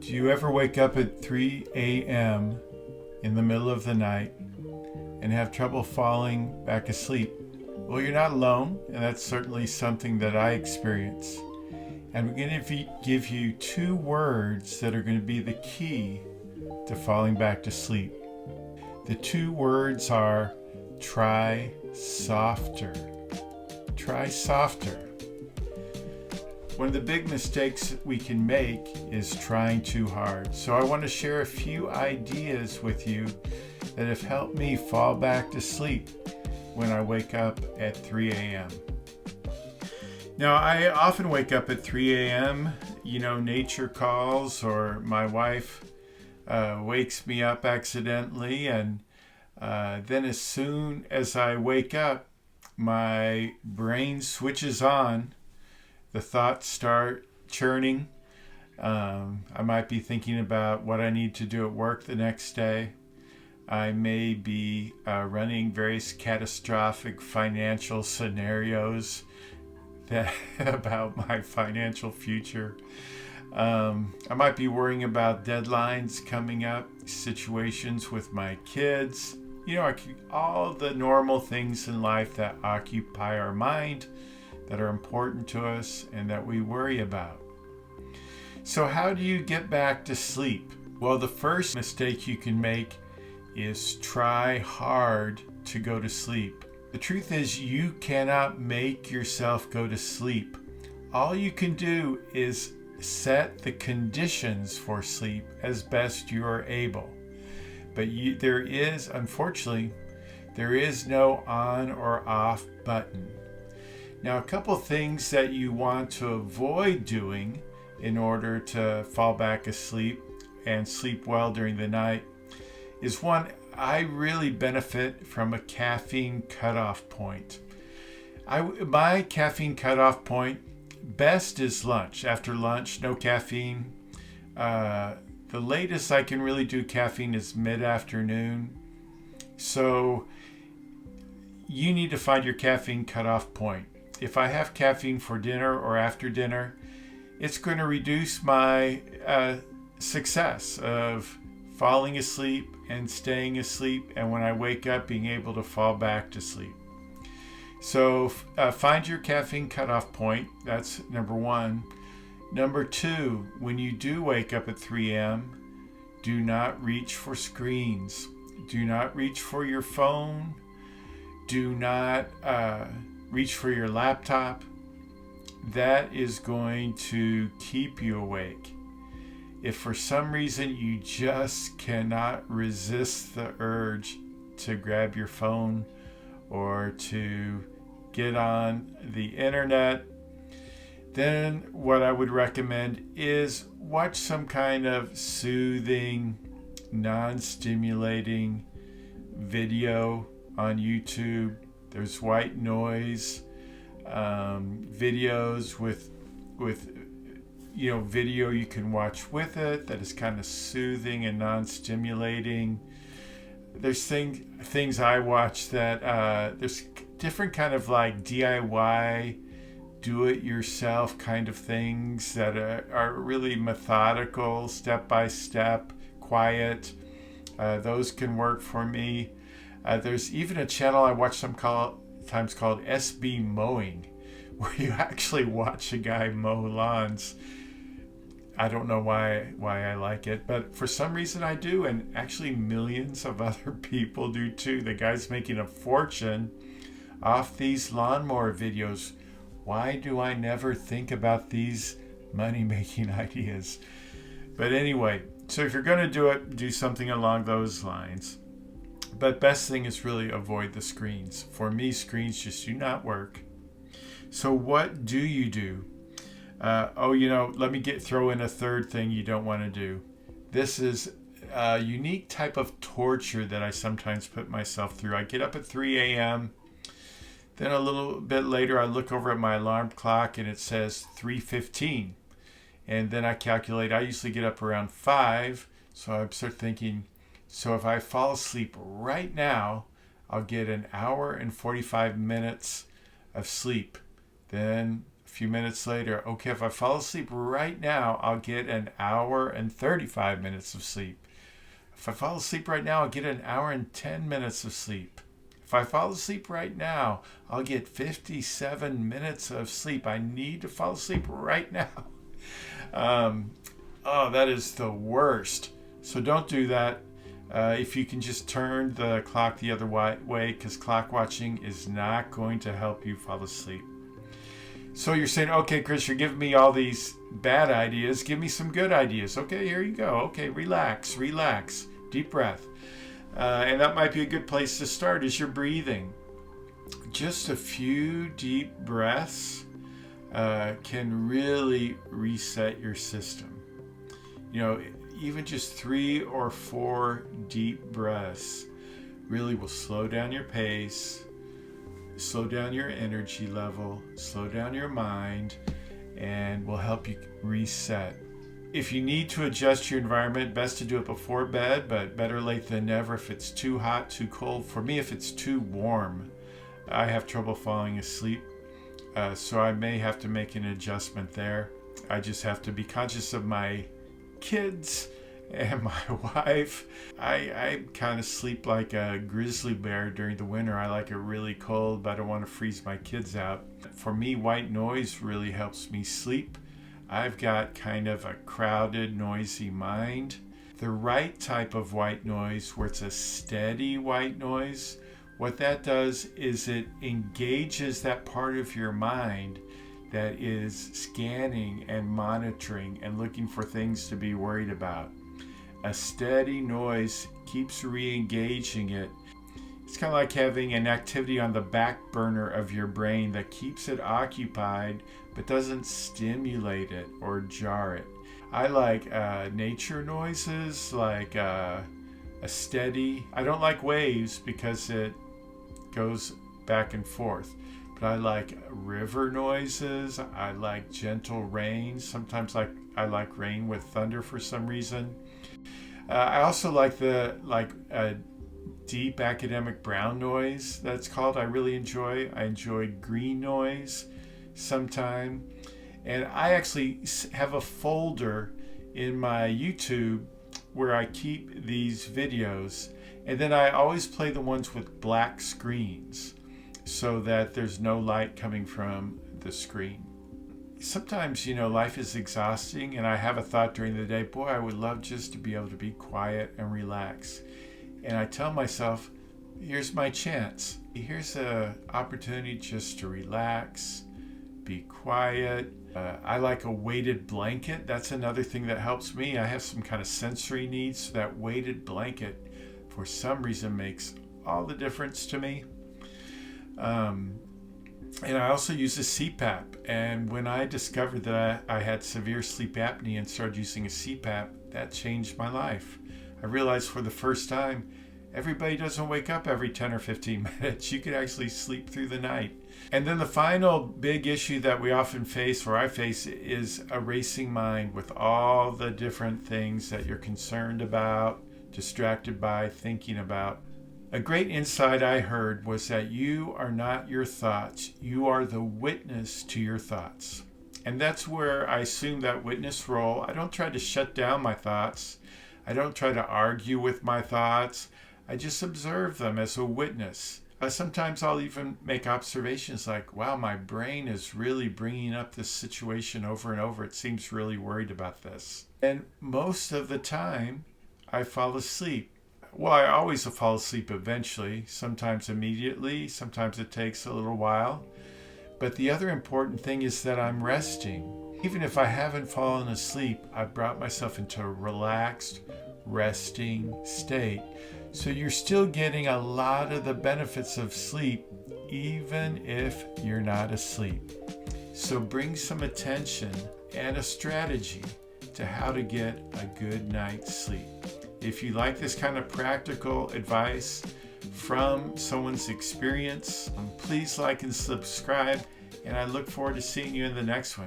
Do you ever wake up at 3 a.m. in the middle of the night and have trouble falling back asleep? Well, you're not alone, and that's certainly something that I experience. And we're going to give you 2 words that are going to be the key to falling back to sleep. The 2 words are try softer. Try softer. One of the big mistakes we can make is trying too hard. So I want to share a few ideas with you that have helped me fall back to sleep when I wake up at 3 a.m. Now, I often wake up at 3 a.m. Nature calls, or my wife wakes me up accidentally, and then as soon as I wake up, my brain switches on. The thoughts start churning. I might be thinking about what I need to do at work the next day. I may be running various catastrophic financial scenarios about my financial future. I might be worrying about deadlines coming up, situations with my kids. All the normal things in life that occupy our mind, that are important to us, and that we worry about. So how do you get back to sleep? Well, the first mistake you can make is try hard to go to sleep. The truth is, you cannot make yourself go to sleep. All you can do is set the conditions for sleep as best you are able. But unfortunately, there is no on or off button. Now, a couple things that you want to avoid doing in order to fall back asleep and sleep well during the night is one, I really benefit from a caffeine cutoff point. My caffeine cutoff point, best is lunch. After lunch, no caffeine. The latest I can really do caffeine is mid-afternoon. So you need to find your caffeine cutoff point. If I have caffeine for dinner or after dinner, it's going to reduce my success of falling asleep and staying asleep, and when I wake up, being able to fall back to sleep. So find your caffeine cutoff point. That's number 1. Number 2, when you do wake up at 3 a.m., do not reach for screens. Do not reach for your phone. Do not reach for your laptop. That is going to keep you awake. If for some reason you just cannot resist the urge to grab your phone or to get on the internet, then what I would recommend is watch some kind of soothing, non-stimulating video on YouTube. There's white noise videos with video you can watch with it that is kind of soothing and non-stimulating. There's things I watch that there's different kind of like DIY, do-it-yourself kind of things that are really methodical, step-by-step, quiet. Those can work for me. There's even a channel I watch sometimes called SB Mowing, where you actually watch a guy mow lawns. I don't know why I like it, but for some reason I do, and actually millions of other people do too. The guy's making a fortune off these lawnmower videos. Why do I never think about these money-making ideas? But anyway, so if you're going to do it, do something along those lines. But best thing is really avoid the screens. For me, screens just do not work. So what do you do? Let me throw in a third thing you don't want to do. This is a unique type of torture that I sometimes put myself through. I get up at 3 a.m. Then a little bit later, I look over at my alarm clock and it says 3:15. And then I calculate, I usually get up around 5. So I start thinking, so if I fall asleep right now, I'll get an hour and 45 minutes of sleep. Then A few minutes later, okay, if I fall asleep right now, I'll get an hour and 35 minutes of sleep. If I fall asleep right now, I'll get an hour and 10 minutes of sleep. If I fall asleep right now, I'll get 57 minutes of sleep. I need to fall asleep right now. That is the worst. So don't do that. If you can just turn the clock the other way, because clock watching is not going to help you fall asleep. So you're saying, okay, Chris, you're giving me all these bad ideas. Give me some good ideas. Okay, here you go. Okay, relax. Deep breath. And that might be a good place to start is your breathing. Just a few deep breaths can really reset your system. Even just 3 or 4 deep breaths really will slow down your pace, slow down your energy level, slow down your mind, and will help you reset. If you need to adjust your environment, best to do it before bed, but better late than never if it's too hot, too cold. For me, if it's too warm, I have trouble falling asleep, so I may have to make an adjustment there. I just have to be conscious of my kids and my wife. I kind of sleep like a grizzly bear during the winter. I like it really cold, but I don't want to freeze my kids out. For me, white noise really helps me sleep. I've got kind of a crowded, noisy mind. The right type of white noise, where it's a steady white noise, what that does is it engages that part of your mind that is scanning and monitoring and looking for things to be worried about. A steady noise keeps re-engaging it. It's kind of like having an activity on the back burner of your brain that keeps it occupied but doesn't stimulate it or jar it. I like nature noises, like a steady. I don't like waves because it goes back and forth. But I like river noises. I like gentle rain. Sometimes I like rain with thunder for some reason. I also like deep academic brown noise, that's called. I really enjoy. I enjoy green noise sometime. And I actually have a folder in my YouTube where I keep these videos. And then I always play the ones with black screens so that there's no light coming from the screen. Sometimes, life is exhausting, and I have a thought during the day, boy, I would love just to be able to be quiet and relax. And I tell myself, here's my chance. Here's an opportunity just to relax, be quiet. I like a weighted blanket. That's another thing that helps me. I have some kind of sensory needs, so that weighted blanket, for some reason, makes all the difference to me. And I also use a CPAP. And when I discovered that I had severe sleep apnea and started using a CPAP, that changed my life. I realized for the first time, everybody doesn't wake up every 10 or 15 minutes. You could actually sleep through the night. And then the final big issue that we often face, or I face, is a racing mind with all the different things that you're concerned about, distracted by, thinking about. A great insight I heard was that you are not your thoughts. You are the witness to your thoughts. And that's where I assume that witness role. I don't try to shut down my thoughts. I don't try to argue with my thoughts. I just observe them as a witness. Sometimes I'll even make observations like, wow, my brain is really bringing up this situation over and over. It seems really worried about this. And most of the time, I fall asleep. Well, I always fall asleep eventually, sometimes immediately, sometimes it takes a little while. But the other important thing is that I'm resting. Even if I haven't fallen asleep, I've brought myself into a relaxed, resting state. So you're still getting a lot of the benefits of sleep, even if you're not asleep. So bring some attention and a strategy to how to get a good night's sleep. If you like this kind of practical advice from someone's experience, please like and subscribe, and I look forward to seeing you in the next one.